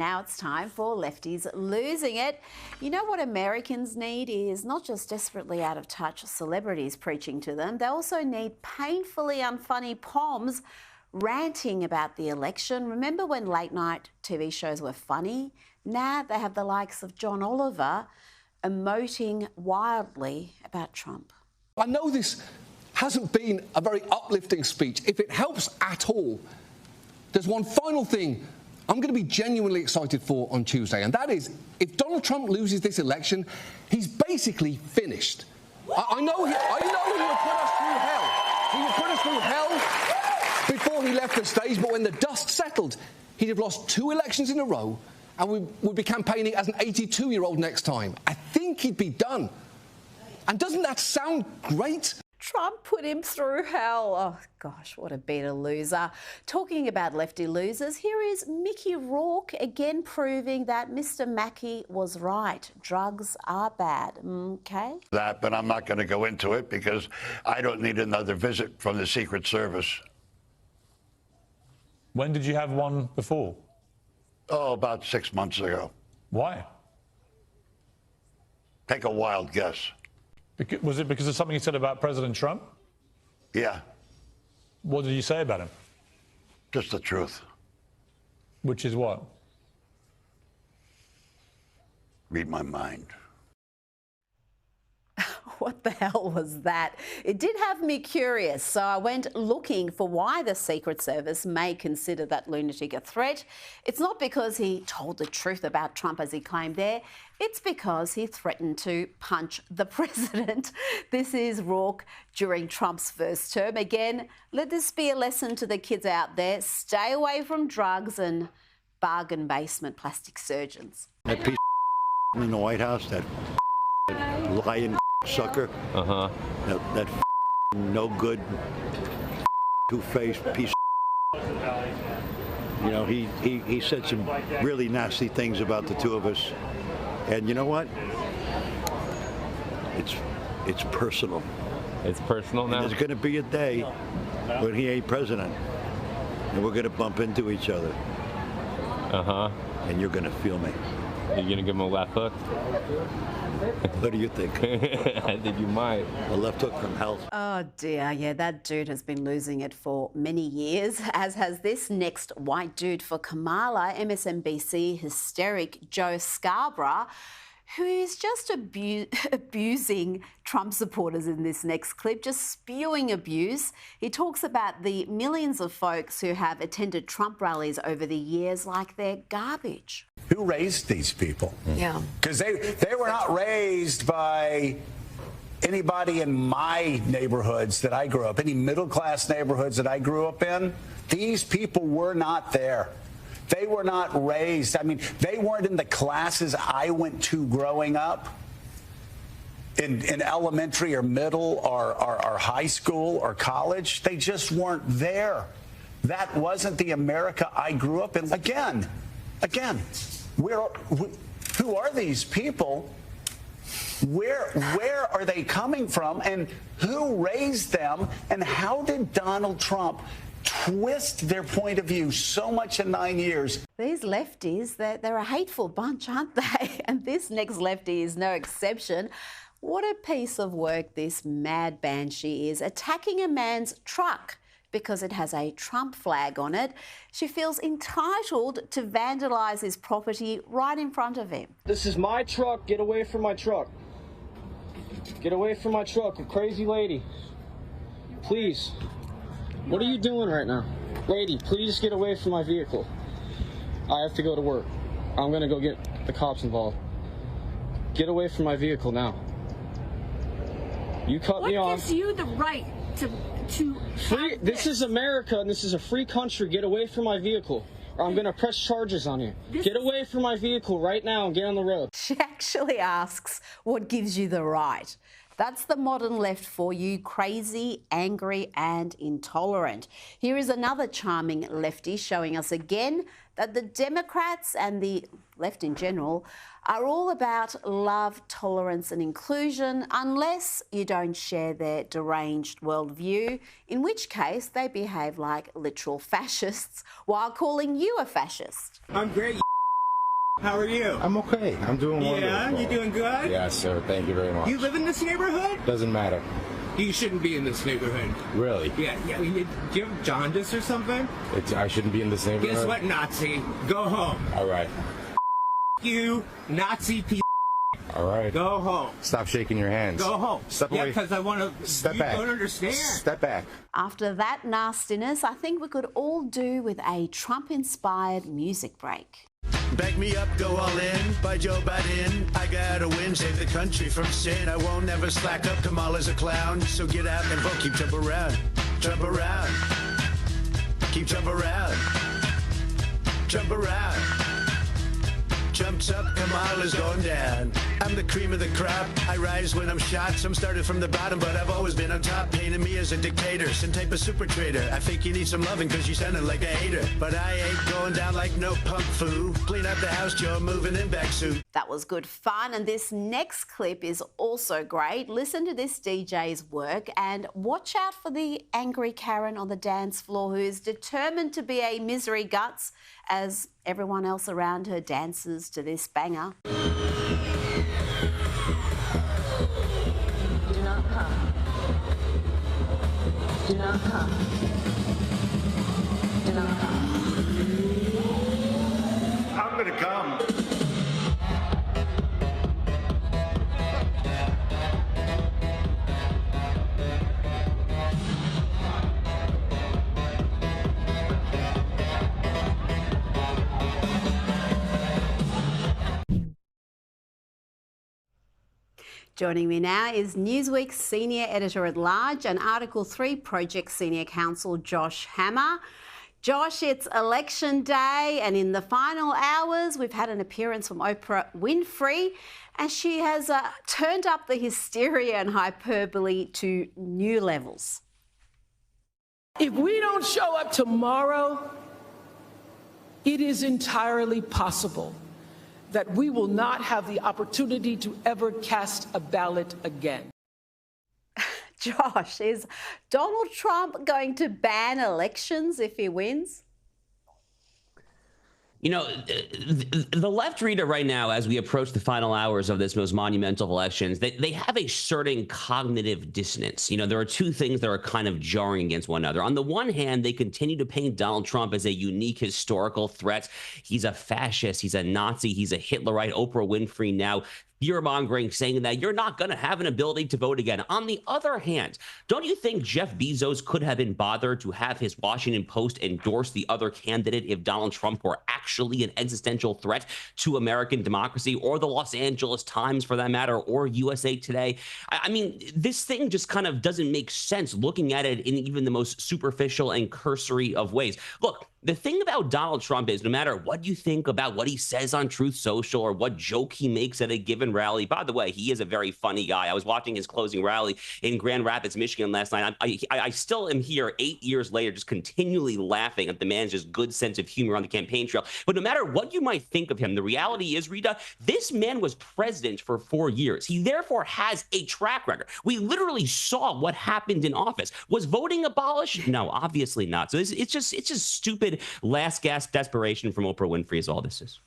Now it's time for Lefties Losing It. You know what Americans need is not just desperately out of touch celebrities preaching to them, they also need painfully unfunny POMs ranting about the election. Remember when late night TV shows were funny? Now they have the likes of John Oliver emoting wildly about Trump. I know this hasn't been a very uplifting speech. If it helps at all, there's one final thing I'm going to be genuinely excited for on Tuesday, and that is if Donald Trump loses this election, he's basically finished. I know he would put us through hell. He would put us through hell before he left the stage, but when the dust settled, he'd have lost 2 elections in a row, and we would be campaigning as an 82-year-old next time. I think he'd be done. And doesn't that sound great? Trump put him through hell. Oh, gosh, what a bitter loser. Talking about lefty losers, here is Mickey Rourke again proving that Mr. Mackey was right. Drugs are bad, okay? That, but I'm not going to go into it because I don't need another visit from the Secret Service. When did you have one before? Oh, about 6 months ago. Why? Take a wild guess. Was it because of something you said about President Trump? Yeah. What did you say about him? Just the truth. Which is what? Read my mind. What the hell was that? It did have me curious, so I went looking for why the Secret Service may consider that lunatic a threat. It's not because he told the truth about Trump as he claimed there. It's because he threatened to punch the president. This is Rourke during Trump's first term. Again, let this be a lesson to the kids out there. Stay away from drugs and bargain basement plastic surgeons. That piece of in the White House, that lying sucker, that no good, two-faced piece of, you know, he said some really nasty things about the two of us, and you know what? It's personal. It's personal now? And there's going to be a day when he ain't president, and we're going to bump into each other. And you're going to feel me. You're going to give him a left hook? What do you think? I think you might. A left hook from hell. Oh dear, yeah, that dude has been losing it for many years, as has this next white dude for Kamala, MSNBC hysteric Joe Scarborough, who is just abusing Trump supporters in this next clip, just spewing abuse. He talks about the millions of folks who have attended Trump rallies over the years like they're garbage. Who raised these people? Yeah. Because they were not raised by anybody in my neighborhoods that I grew up, any middle-class neighborhoods that I grew up in. These people were not there. They were not raised. I mean, they weren't in the classes I went to growing up in elementary or middle or high school or college. They just weren't there. That wasn't the America I grew up in. Again, who are these people? Where are they coming from, and who raised them, and how did Donald Trump twist their point of view so much in 9 years? These lefties, they're a hateful bunch, aren't they? And this next lefty is no exception. What a piece of work this mad banshee is, attacking a man's truck because it has a Trump flag on it. She feels entitled to vandalise his property right in front of him. This is my truck. Get away from my truck. Get away from my truck, you crazy lady. Please. What are you doing right now? Lady, please get away from my vehicle. I have to go to work. I'm going to go get the cops involved. Get away from my vehicle now. You cut me off. What gives you the right to free? This is America, and this is a free country. Get away from my vehicle, or I'm going to press charges on you. Get away from my vehicle right now and get on the road. She actually asks, what gives you the right? That's the modern left for you, crazy, angry and intolerant. Here is another charming lefty showing us again that the Democrats and the left in general are all about love, tolerance and inclusion, unless you don't share their deranged worldview, in which case they behave like literal fascists while calling you a fascist. I'm great, How are you? I'm okay. I'm doing wonderful. Yeah, you doing good? Yes, sir. Thank you very much. You live in this neighborhood? Doesn't matter. You shouldn't be in this neighborhood. Really? Yeah. Do you have jaundice or something? I shouldn't be in this neighborhood? Guess what, Nazi? Go home. All right. You, Nazi piece. All right. Go home. Stop shaking your hands. Go home. Step yeah, away. because I want to. Step you back. don't understand. Step back. After that nastiness, I think we could all do with a Trump-inspired music break. Back me up, go all in, by Joe Biden. I gotta win, save the country from sin. I won't never slack up, Kamala's a clown. So get out and vote, keep jump around. Jump around. Keep jump around. Jump around. Jumps up, Kamala's going down. I'm the cream of the crop. I rise when I'm shot. Some started from the bottom, but I've always been on top. Painting me as a dictator, some type of super trader. I think you need some loving because you sounded like a hater. But I ain't going down like no punk foo. Clean up the house, Joe, moving in back suit. That was good fun, and this next clip is also great. Listen to this DJ's work and watch out for the angry Karen on the dance floor who is determined to be a misery guts as everyone else around her dances to this banger. Do not come. Do not come. Do not come. I'm gonna come. Joining me now is Newsweek's Senior Editor-at-Large and Article 3 Project Senior Counsel Josh Hammer. Josh, it's election day, and in the final hours, we've had an appearance from Oprah Winfrey, and she has turned up the hysteria and hyperbole to new levels. If we don't show up tomorrow, it is entirely possible that we will not have the opportunity to ever cast a ballot again. Josh, is Donald Trump going to ban elections if he wins? You know, the left, Rita, right now, as we approach the final hours of this most monumental of elections, they have a certain cognitive dissonance. You know, there are two things that are kind of jarring against one another. On the one hand, they continue to paint Donald Trump as a unique historical threat. He's a fascist. He's a Nazi. He's a Hitlerite. Oprah Winfrey now fear-mongering, saying that you're not going to have an ability to vote again. On the other hand, don't you think Jeff Bezos could have been bothered to have his Washington Post endorse the other candidate if Donald Trump were actually an existential threat to American democracy, or the Los Angeles Times for that matter, or USA Today? I mean, this thing just kind of doesn't make sense looking at it in even the most superficial and cursory of ways. Look, the thing about Donald Trump is no matter what you think about what he says on Truth Social or what joke he makes at a given rally, by the way, he is a very funny guy. I was watching his closing rally in Grand Rapids, Michigan last night. I still am here 8 years later just continually laughing at the man's just good sense of humor on the campaign trail. But no matter what you might think of him, the reality is, Rita, this man was president for 4 years. He therefore has a track record. We literally saw what happened in office. Was voting abolished? No, obviously not. So it's just stupid last gasp desperation from Oprah Winfrey is all this is.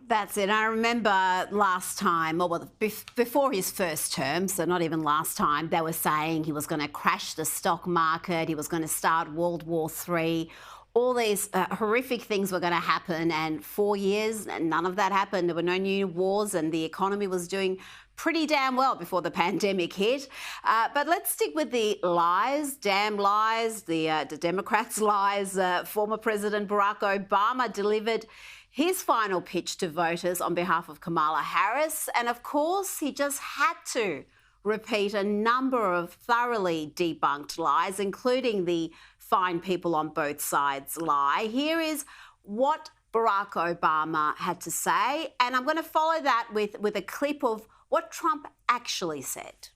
That's it. I remember last time, well, before his first term, so not even last time, they were saying he was going to crash the stock market, he was going to start World War III. All these horrific things were going to happen, and 4 years, none of that happened. There were no new wars, and the economy was doing pretty damn well before the pandemic hit. But let's stick with the lies, damn lies, the Democrats' lies. Former President Barack Obama delivered his final pitch to voters on behalf of Kamala Harris. And of course, he just had to repeat a number of thoroughly debunked lies, including the find people on both sides lie. Here is what Barack Obama had to say, and I'm going to follow that with a clip of what Trump actually said.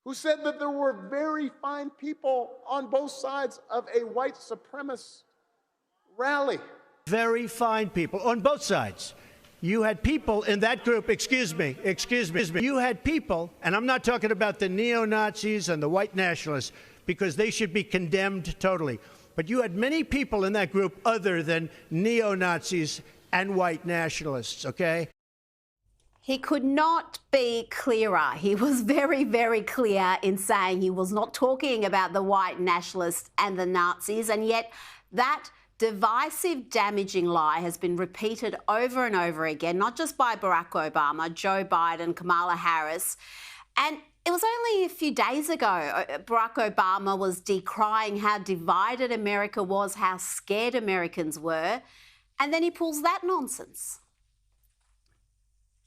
Who said that there were very fine people on both sides of a white supremacist rally. Very fine people on both sides. You had people in that group, excuse me, you had people, and I'm not talking about the neo-Nazis and the white nationalists, because they should be condemned totally. But you had many people in that group other than neo-Nazis and white nationalists, okay? He could not be clearer. He was very, very clear in saying he was not talking about the white nationalists and the Nazis, and yet that divisive, damaging lie has been repeated over and over again, not just by Barack Obama, Joe Biden, Kamala Harris. And it was only a few days ago Barack Obama was decrying how divided America was, how scared Americans were, and then he pulls that nonsense.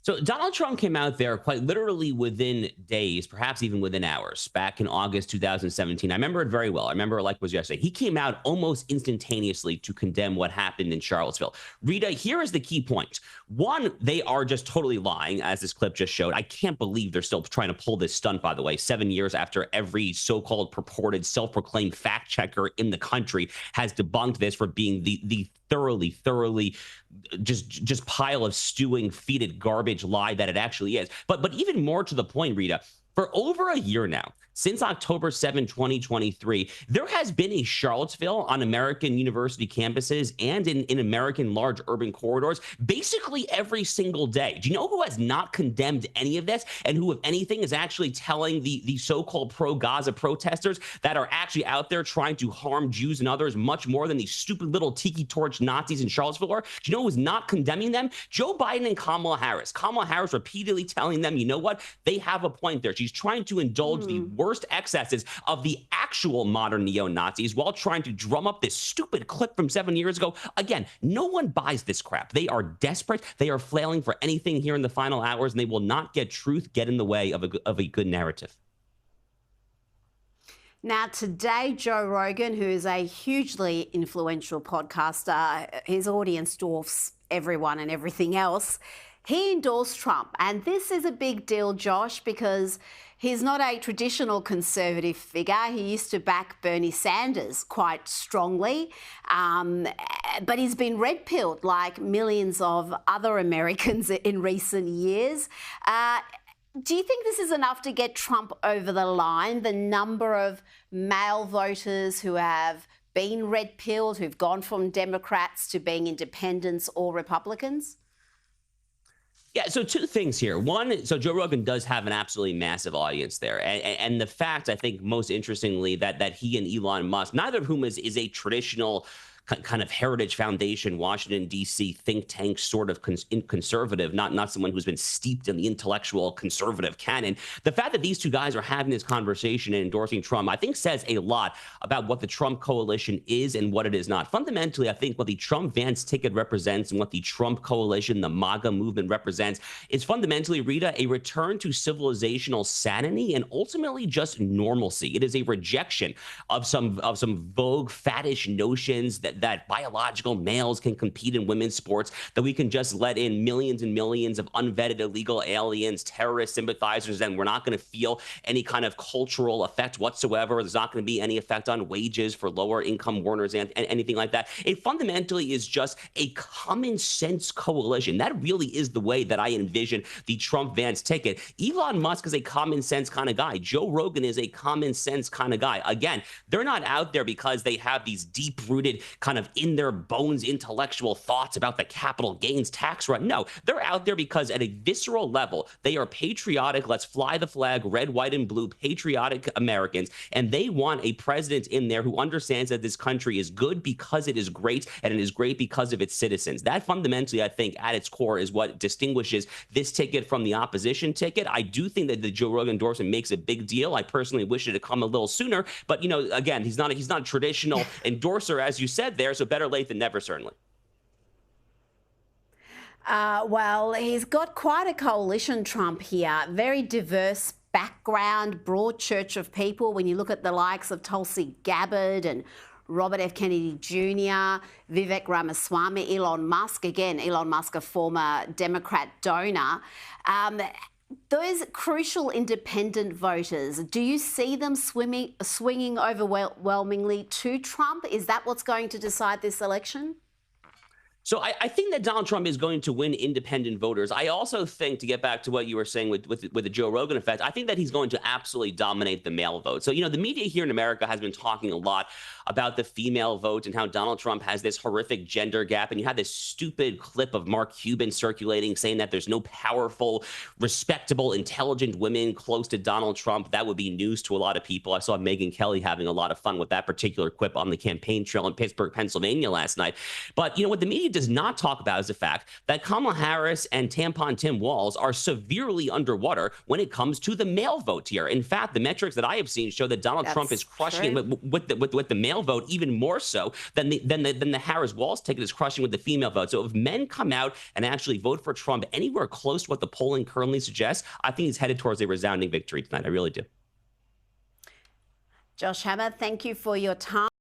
So Donald Trump came out there quite literally within days, perhaps even within hours, back in August 2017. I remember it very well. I remember it like it was yesterday. He came out almost instantaneously to condemn what happened in Charlottesville. Rita, here is the key point. One, they are just totally lying, as this clip just showed. I can't believe they're still trying to pull this stunt, by the way, 7 years after every so-called purported self-proclaimed fact checker in the country has debunked this for being the thoroughly just pile of stewing, fetid garbage lie that it actually is. But even more to the point, Rita, for over a year now, since October 7, 2023, there has been a Charlottesville on American university campuses and in American large urban corridors basically every single day. Do you know who has not condemned any of this and who, if anything, is actually telling the so-called pro-Gaza protesters that are actually out there trying to harm Jews and others much more than these stupid little tiki torch Nazis in Charlottesville are? Do you know who's not condemning them? Joe Biden and Kamala Harris. Kamala Harris repeatedly telling them, you know what? They have a point there. She's trying to indulge the worst excesses of the actual modern neo-Nazis while trying to drum up this stupid clip from 7 years ago. Again, no one buys this crap. They are desperate. They are flailing for anything here in the final hours, and they will not get truth get in the way of a good narrative. Now, today, Joe Rogan, who is a hugely influential podcaster, his audience dwarfs everyone and everything else, he endorsed Trump. And this is a big deal, Josh, because he's not a traditional conservative figure. He used to back Bernie Sanders quite strongly, but he's been red-pilled like millions of other Americans in recent years. Do you think this is enough to get Trump over the line? The number of male voters who have been red-pilled, who've gone from Democrats to being independents or Republicans? Yeah, so two things here. One, so Joe Rogan does have an absolutely massive audience there. And the fact, I think, most interestingly, that he and Elon Musk, neither of whom is a traditional kind of Heritage Foundation, Washington, D.C. think tank sort of conservative, not someone who's been steeped in the intellectual conservative canon. The fact that these two guys are having this conversation and endorsing Trump, I think says a lot about what the Trump coalition is and what it is not. Fundamentally, I think what the Trump-Vance ticket represents and what the Trump coalition, the MAGA movement represents is fundamentally, Rita, a return to civilizational sanity and ultimately just normalcy. It is a rejection of some vogue, faddish notions that biological males can compete in women's sports, that we can just let in millions and millions of unvetted illegal aliens, terrorist sympathizers, and we're not going to feel any kind of cultural effect whatsoever. There's not going to be any effect on wages for lower income earners and anything like that. It fundamentally is just a common sense coalition. That really is the way that I envision the Trump-Vance ticket. Elon Musk is a common sense kind of guy. Joe Rogan is a common sense kind of guy. Again, they're not out there because they have these deep-rooted kind of in their bones intellectual thoughts about the capital gains tax run. No, they're out there because at a visceral level, they are patriotic, let's fly the flag, red, white, and blue, patriotic Americans, and they want a president in there who understands that this country is good because it is great, and it is great because of its citizens. That fundamentally, I think, at its core is what distinguishes this ticket from the opposition ticket. I do think that the Joe Rogan endorsement makes a big deal. I personally wish it had come a little sooner, but, you know, again, he's not a traditional endorser, as you said there, so better late than never, certainly. Well, he's got quite a coalition, Trump, here. Very diverse background, broad church of people. When you look at the likes of Tulsi Gabbard and Robert F. Kennedy Jr., Vivek Ramaswamy, Elon Musk, again, Elon Musk, a former Democrat donor. Those crucial independent voters, do you see them swinging overwhelmingly to Trump? Is that what's going to decide this election? So I think that Donald Trump is going to win independent voters. I also think, to get back to what you were saying with the Joe Rogan effect, I think that he's going to absolutely dominate the male vote. So, you know, the media here in America has been talking a lot about the female vote and how Donald Trump has this horrific gender gap. And you had this stupid clip of Mark Cuban circulating saying that there's no powerful, respectable, intelligent women close to Donald Trump. That would be news to a lot of people. I saw Megyn Kelly having a lot of fun with that particular quip on the campaign trail in Pittsburgh, Pennsylvania last night. But, you know, what the media does not talk about is the fact that Kamala Harris and tampon Tim Walz are severely underwater when it comes to the male vote here. In fact, the metrics that I have seen show that Donald Trump is crushing it with the male vote even more so than the Harris-Walz ticket is crushing with the female vote. So if men come out and actually vote for Trump anywhere close to what the polling currently suggests, I think he's headed towards a resounding victory tonight. I really do. Josh Hammer, thank you for your time.